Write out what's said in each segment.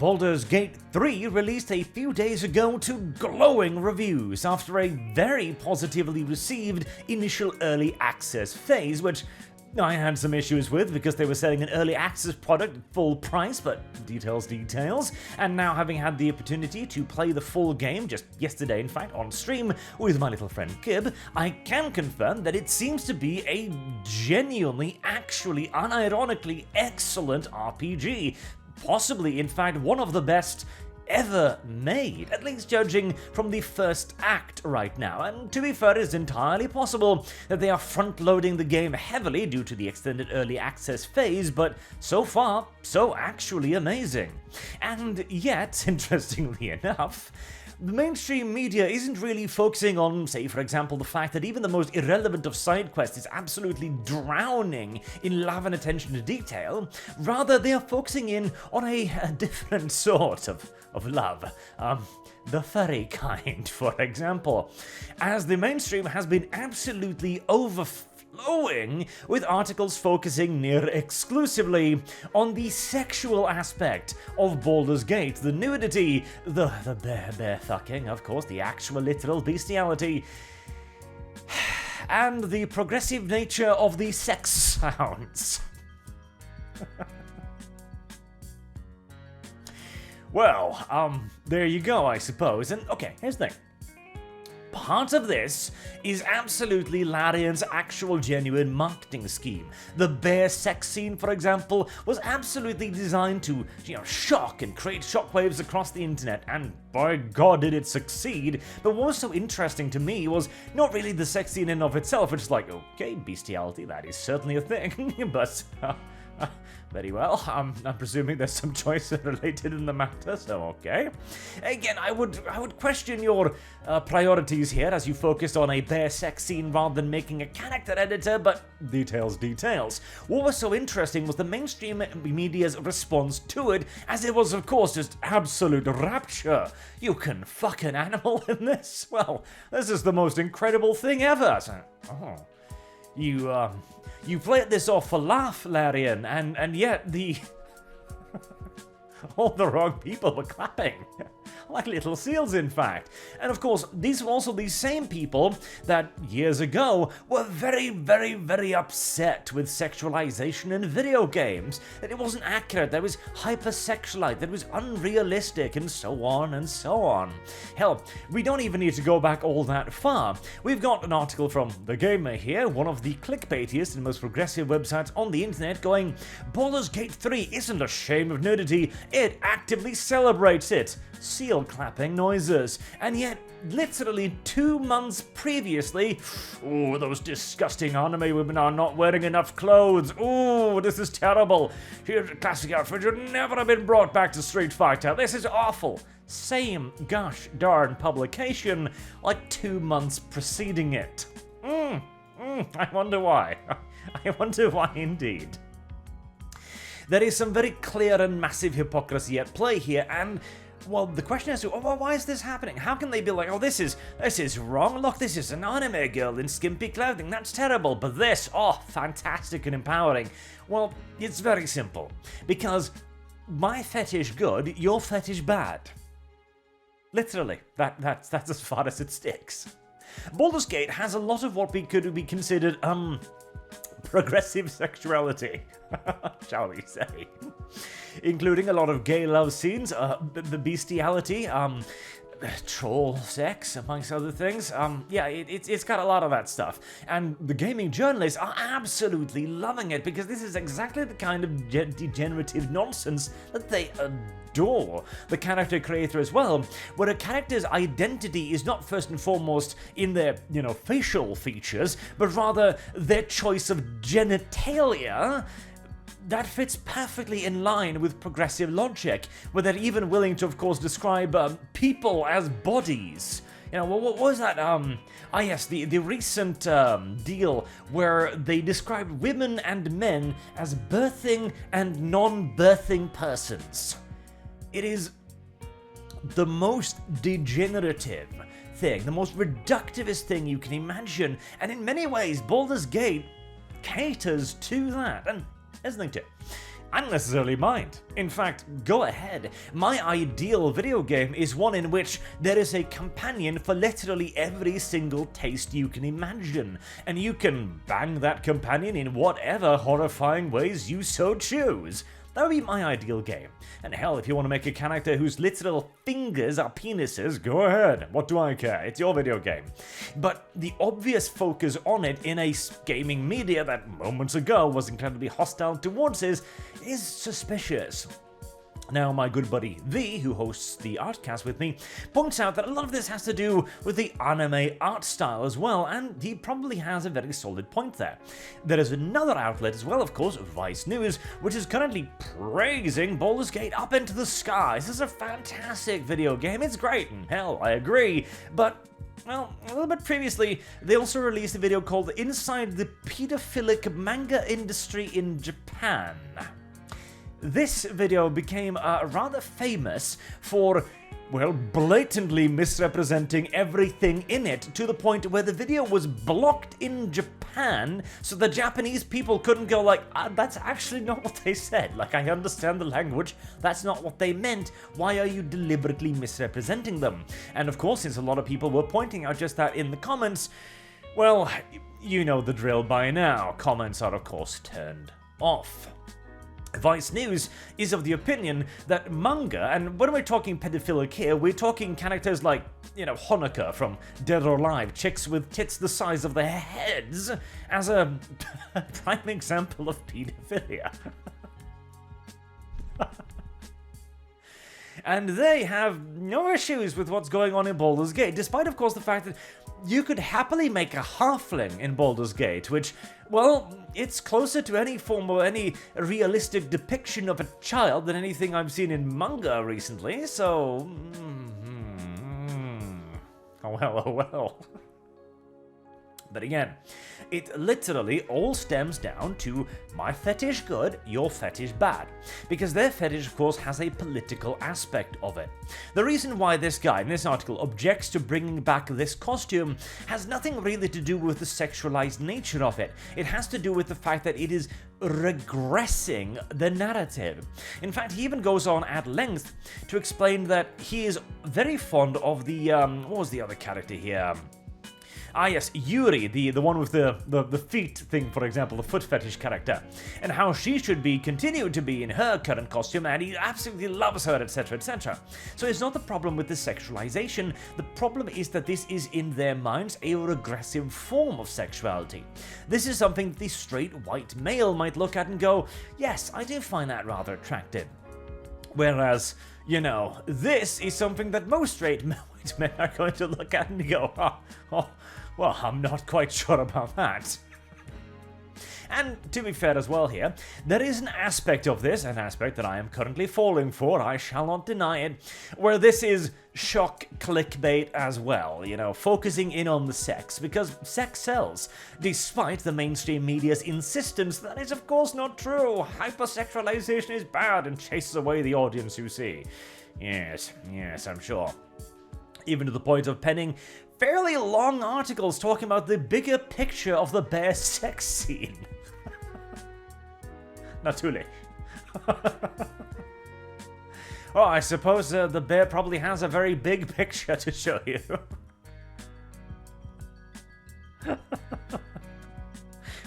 Baldurs Gate 3 released a few days ago to glowing reviews after a very positively received initial early access phase, which I had some issues with because they were selling an early access product at full price, but details. And now, having had the opportunity to play the full game just yesterday, in fact, on stream with my little friend Kib, I can confirm that it seems to be a genuinely, actually, unironically excellent RPG. Possibly, in fact, one of the best ever made, at least judging from the first act right now. And to be fair, it's entirely possible that they are front-loading the game heavily due to the extended early access phase, but so far, so actually amazing. And yet, interestingly enough, the mainstream media isn't really focusing on, say, for example, the fact that even the most irrelevant of side quests is absolutely drowning in love and attention to detail. Rather, they are focusing in on a different sort of love. The furry kind, for example. As the mainstream has been absolutely overflowing with articles focusing near exclusively on the sexual aspect of Baldur's Gate, the nudity, the bare fucking, of course, the actual literal bestiality, and the progressive nature of the sex sounds. Well, there you go, I suppose. And okay, here's the thing. Part of this is absolutely Larian's actual genuine marketing scheme. The bare sex scene, for example, was absolutely designed to, shock and create shockwaves across the internet, and by God did it succeed. But what was so interesting to me was not really the sex scene in and of itself, which is like, okay, bestiality, that is certainly a thing, but very well. I'm presuming there's some choice related in the matter, so okay. Again, I would question your priorities here as you focus on a bare sex scene rather than making a character editor, but details. What was so interesting was the mainstream media's response to it, as it was, of course, just absolute rapture. You can fuck an animal in this? Well, this is the most incredible thing ever. So, You played this off for laugh, Larian, and yet all the wrong people were clapping. Like little seals, in fact. And of course, these were also the same people that years ago were very, very, very upset with sexualization in video games. That it wasn't accurate, that it was hypersexualized, that it was unrealistic, and so on and so on. Hell, we don't even need to go back all that far. We've got an article from The Gamer here, one of the clickbaitiest and most progressive websites on the internet, going, Baldur's Gate 3 isn't ashamed of nudity, it actively celebrates it. Seal clapping noises. And yet, literally 2 months previously, those disgusting anime women are not wearing enough clothes. This is terrible. Classic outfit should never have been brought back to Street Fighter. This is awful. Same gosh darn publication, like 2 months preceding it. I wonder why. I wonder why indeed. There is some very clear and massive hypocrisy at play here, and well, the question is, why is this happening? How can they be like, this is wrong? Look, this is an anime girl in skimpy clothing. That's terrible. But this, fantastic and empowering. Well, it's very simple. Because my fetish good, your fetish bad. Literally, that's as far as it sticks. Baldur's Gate has a lot of what could be considered, progressive sexuality, shall we say. Including a lot of gay love scenes, bestiality, troll sex, amongst other things. It's got a lot of that stuff. And the gaming journalists are absolutely loving it, because this is exactly the kind of degenerative nonsense that they adore. The character creator as well, where a character's identity is not first and foremost in their, facial features, but rather their choice of genitalia. That fits perfectly in line with progressive logic, where they're even willing to, of course, describe people as bodies. What was that? Yes, the recent deal where they described women and men as birthing and non-birthing persons. It is the most degenerative thing, the most reductivist thing you can imagine, and in many ways, Baldur's Gate caters to that. And here's the thing too. I don't necessarily mind. In fact, go ahead. My ideal video game is one in which there is a companion for literally every single taste you can imagine, and you can bang that companion in whatever horrifying ways you so choose. That would be my ideal game. And hell, if you want to make a character whose literal fingers are penises, go ahead. What do I care? It's your video game. But the obvious focus on it in a gaming media that moments ago was incredibly hostile towards it is suspicious. Now, my good buddy V, who hosts the ArchCast with me, points out that a lot of this has to do with the anime art style as well, and he probably has a very solid point there. There is another outlet as well, of course, Vice News, which is currently praising Baldurs Gate up into the sky. This is a fantastic video game, it's great, and hell, I agree, but well, a little bit previously, they also released a video called Inside the Pedophilic Manga Industry in Japan. This video became rather famous for, well, blatantly misrepresenting everything in it, to the point where the video was blocked in Japan, so the Japanese people couldn't go like, that's actually not what they said. Like, I understand the language, that's not what they meant. Why are you deliberately misrepresenting them? And of course, since a lot of people were pointing out just that in the comments, well, you know the drill by now. Comments are, of course, turned off. Vice News is of the opinion that manga, and when we're talking pedophilic here, we're talking characters like, you know, Honoka from Dead or Alive, chicks with tits the size of their heads, as a prime example of pedophilia. And they have no issues with what's going on in Baldur's Gate, despite, of course, the fact that you could happily make a halfling in Baldur's Gate, which, well, it's closer to any form or any realistic depiction of a child than anything I've seen in manga recently, so... Oh well, oh well. But again, it literally all stems down to my fetish good, your fetish bad. Because their fetish, of course, has a political aspect of it. The reason why this guy in this article objects to bringing back this costume has nothing really to do with the sexualized nature of it. It has to do with the fact that it is regressing the narrative. In fact, he even goes on at length to explain that he is very fond of the, what was the other character here? Ah yes, Yuri, the one with the feet thing, for example, the foot fetish character, and how she should be continued to be in her current costume, and he absolutely loves her, etc, etc. So it's not the problem with the sexualization, the problem is that this is in their minds a regressive form of sexuality. This is something that the straight white male might look at and go, yes, I do find that rather attractive. Whereas, you know, this is something that most straight white men are going to look at and go, oh, well, I'm not quite sure about that. And to be fair as well here, there is an aspect of this, an aspect that I am currently falling for, I shall not deny it, where this is shock clickbait as well, you know, focusing in on the sex, because sex sells, despite the mainstream media's insistence that is of course not true. Hypersexualization is bad and chases away the audience you see. Yes, I'm sure. Even to the point of penning fairly long articles talking about the bigger picture of the bear sex scene. Natürlich. Oh, I suppose the bear probably has a very big picture to show you.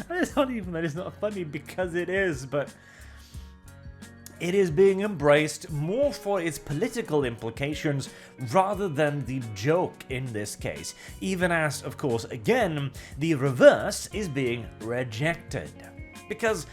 It's not even that it's not funny, because it is, but it is being embraced more for its political implications rather than the joke in this case, even as, of course, again, the reverse is being rejected. Because,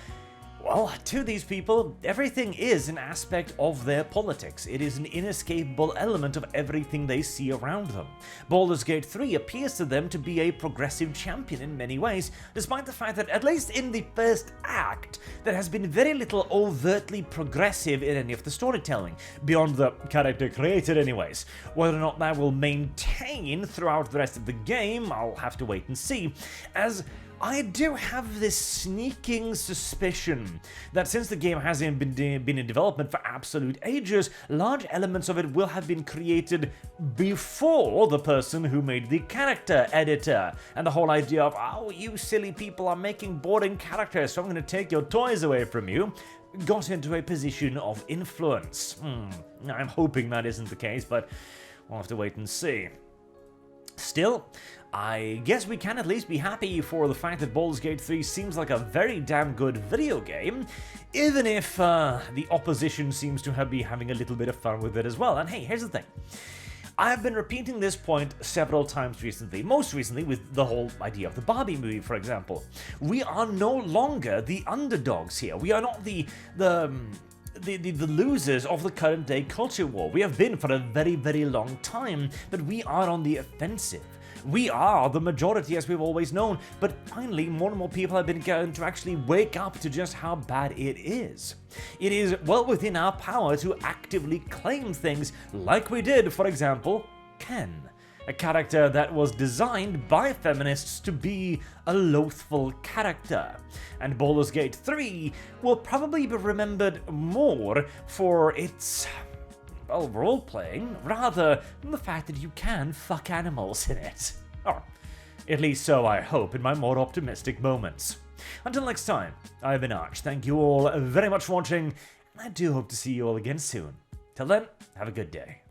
well, to these people, everything is an aspect of their politics. It is an inescapable element of everything they see around them. Baldur's Gate 3 appears to them to be a progressive champion in many ways, despite the fact that, at least in the first act, there has been very little overtly progressive in any of the storytelling, beyond the character created anyways. Whether or not that will maintain throughout the rest of the game, I'll have to wait and see, as I do have this sneaking suspicion that since the game hasn't been in development for absolute ages, large elements of it will have been created before the person who made the character editor. And the whole idea of, oh, you silly people are making boring characters, so I'm going to take your toys away from you, got into a position of influence. I'm hoping that isn't the case, but we'll have to wait and see. Still, I guess we can at least be happy for the fact that Baldur's Gate 3 seems like a very damn good video game, even if the opposition seems to be having a little bit of fun with it as well. And hey, here's the thing. I've been repeating this point several times recently, most recently with the whole idea of the Barbie movie, for example. We are no longer the underdogs here. We are not the losers of the current day culture war. We have been for a very, very long time, but we are on the offensive. We are the majority as we've always known, but finally more and more people have been getting to actually wake up to just how bad it is. It is well within our power to actively claim things like we did, for example, Ken. A character that was designed by feminists to be a loathful character. And Baldur's Gate 3 will probably be remembered more for its, well, role-playing, rather than the fact that you can fuck animals in it. Or at least so I hope in my more optimistic moments. Until next time, I've been Arch. Thank you all very much for watching, and I do hope to see you all again soon. Till then, have a good day.